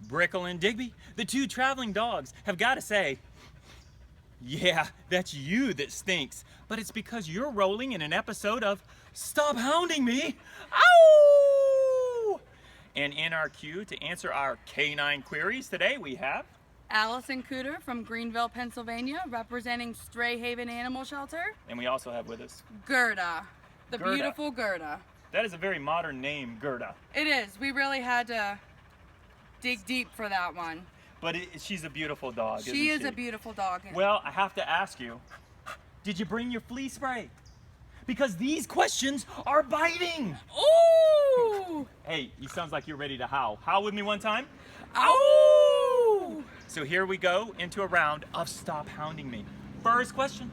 Brickle and Digby, the two traveling dogs, have got to say, yeah, that's you that stinks, but it's because you're rolling in an episode of Stop Hounding Me! Ow! And in our queue to answer our canine queries today, we have Allison Cooter from Greenville, Pennsylvania, representing Strayhaven Animal Shelter. And we also have with us Gerda, the Gerda. beautiful Gerda. That is a very modern name, Gerda. It is. We really had to dig deep for that one. But she's a beautiful dog, isn't She is a beautiful dog. Well, I have to ask you, did you bring your flea spray? Because these questions are biting. Ooh! Hey, you sounds like you're ready to howl. Howl with me one time. Ow! So here we go into a round of Stop Hounding Me. First question.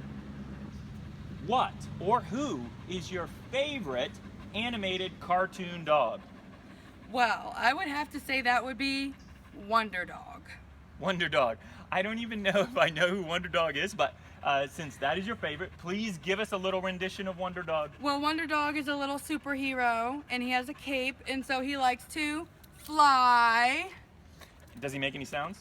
What or who is your favorite animated cartoon dog? Well, I would have to say that would be Wonder Dog. Wonder Dog. I don't even know if I know who Wonder Dog is, but since that is your favorite, please give us a little rendition of Wonder Dog. Well, Wonder Dog is a little superhero, and he has a cape, and so he likes to fly. Does he make any sounds?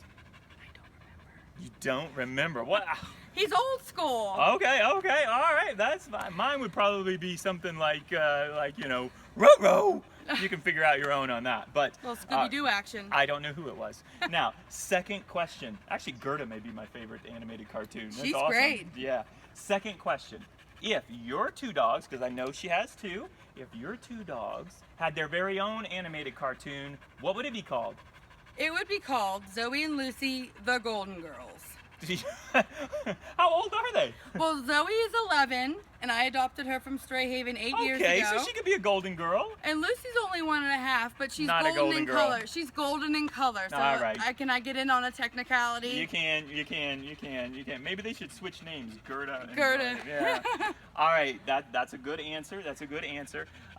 I don't remember. You don't remember. What? He's old school. Okay, all right, that's fine. Mine would probably be something like you know, row. You can figure out your own on that, but Little Scooby-Doo action. I don't know who it was. Now, second question. Actually, Gerda may be my favorite animated cartoon. That's She's awesome. great. Yeah. Second question. If your two dogs, because I know she has two, if your two dogs had their very own animated cartoon, what would it be called? It would be called Zoe and Lucy, the Golden Girls. How old are they? Well, Zoe is 11, and I adopted her from Strayhaven 8 years ago. Okay, so she could be a golden girl. And Lucy's only 1.5, but she's Not a golden golden in girl. color. She's golden in color. So All right. can I get in on a technicality? You can. Maybe they should switch names, Gerda. And Gerda. Yeah. All right, that's a good answer.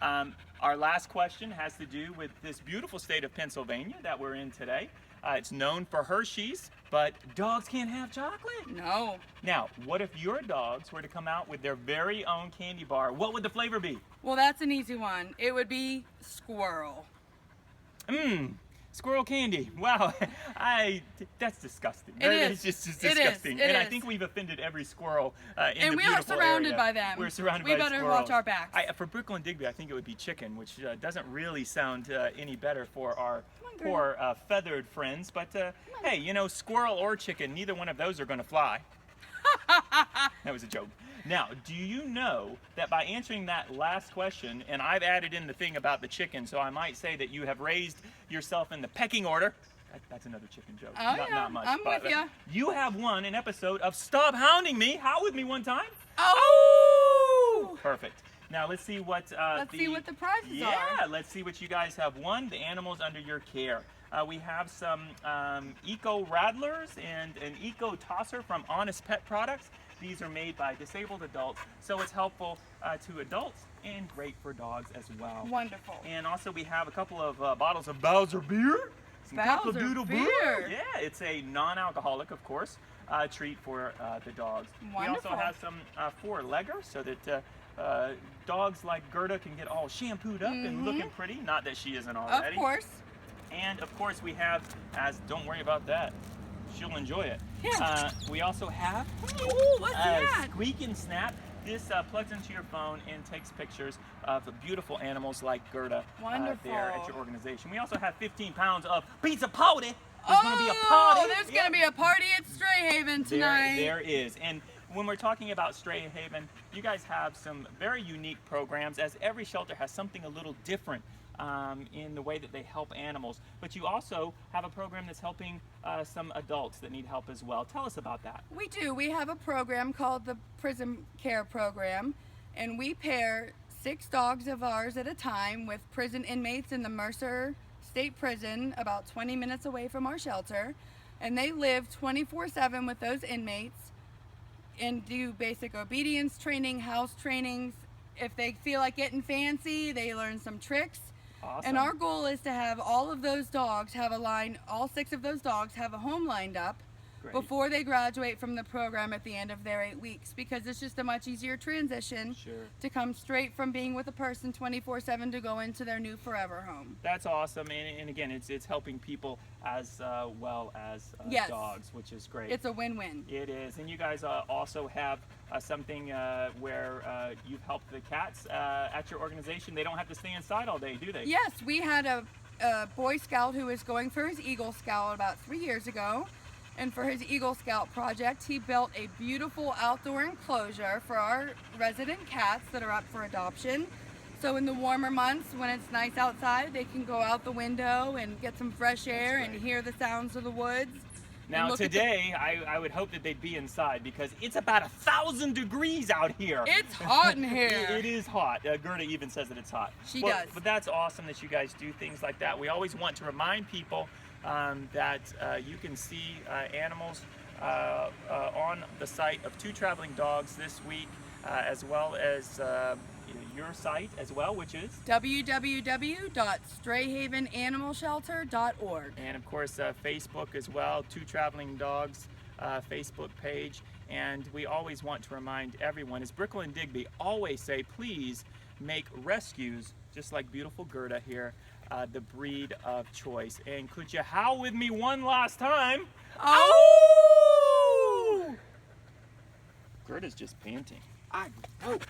Our last question has to do with this beautiful state of Pennsylvania that we're in today. It's known for Hershey's, but dogs can't have chocolate. No. Now, what if your dogs were to come out with their very own candy bar? What would the flavor be? Well, that's an easy one. It would be squirrel. Squirrel candy. Wow, that's disgusting. It's just disgusting. It I is. think we've offended every squirrel in And the we are beautiful surrounded area. by them. We're surrounded We by better squirrels. watch our backs. For Brickle and Digby, I think it would be chicken, which doesn't really sound any better for our on, poor feathered friends. But hey, you know, squirrel or chicken, neither one of those are going to fly. That was a joke. Now, do you know that by answering that last question, and I've added in the thing about the chicken, so I might say that you have raised yourself in the pecking order. That's another chicken joke. Oh, yeah. Not much. I'm but, with ya. You have won an episode of Stop Hounding Me. Howl with me one time. Oh! Perfect. Now let's see what Let's see what the prizes are. Yeah, let's see what you guys have won. The animals under your care. We have some Eco Rattlers and an Eco Tosser from Honest Pet Products. These are made by disabled adults, so it's helpful to adults and great for dogs as well. Wonderful. And also we have a couple of bottles of Bowser beer. Some Bowser Cockle-Doodle beer. Yeah, it's a non-alcoholic, of course, treat for the dogs. Wonderful. We also have some four-leggers so that dogs like Gerda can get all shampooed up and looking pretty. Not that she isn't already. Of course. And of course we have, don't worry about that, she'll enjoy it. Yeah. We also have Ooh, what's that? Squeak and Snap. This plugs into your phone and takes pictures of beautiful animals like Gerda there at your organization. We also have 15 pounds of pizza party. There's going to be a party. There's going to be a party at Strayhaven tonight. There is. And when we're talking about Strayhaven, you guys have some very unique programs, as every shelter has something a little different in the way that they help animals. But you also have a program that's helping some adults that need help as well. Tell us about that. We do. We have a program called the Prison Care Program, and we pair 6 dogs of ours at a time with prison inmates in the Mercer State Prison, about 20 minutes away from our shelter. And they live 24/7 with those inmates and do basic obedience training, house trainings. If they feel like getting fancy, they learn some tricks. Awesome. And our goal is to have all of those dogs have a line, all 6 of those dogs have a home lined up great. before they graduate from the program at the end of their 8 weeks, because it's just a much easier transition Sure. to come straight from being with a person 24/7 to go into their new forever home. That's awesome, and again, it's helping people as well as Yes. dogs, which is great. It's a win-win. It is, and you guys also have something where you've helped the cats at your organization. They don't have to stay inside all day, do they? Yes, we had a Boy Scout who was going for his Eagle Scout about 3 years ago. And for his Eagle Scout project, he built a beautiful outdoor enclosure for our resident cats that are up for adoption. So in the warmer months, when it's nice outside, they can go out the window and get some fresh air and hear the sounds of the woods. Now today, I would hope that they'd be inside because it's about 1,000 degrees out here. It's hot in here. It is hot. Gerda even says that it's hot. She does. But that's awesome that you guys do things like that. We always want to remind people that you can see animals on the site of Two Traveling Dogs this week, as well as your site as well, which is www.strayhavenanimalshelter.org. and of course Facebook as well, Two Traveling Dogs Facebook page. And we always want to remind everyone, as Brickle and Digby always say, please make rescues, just like beautiful Gerda here, the breed of choice. And could you howl with me one last time? Oh! Gerda's just panting. I know.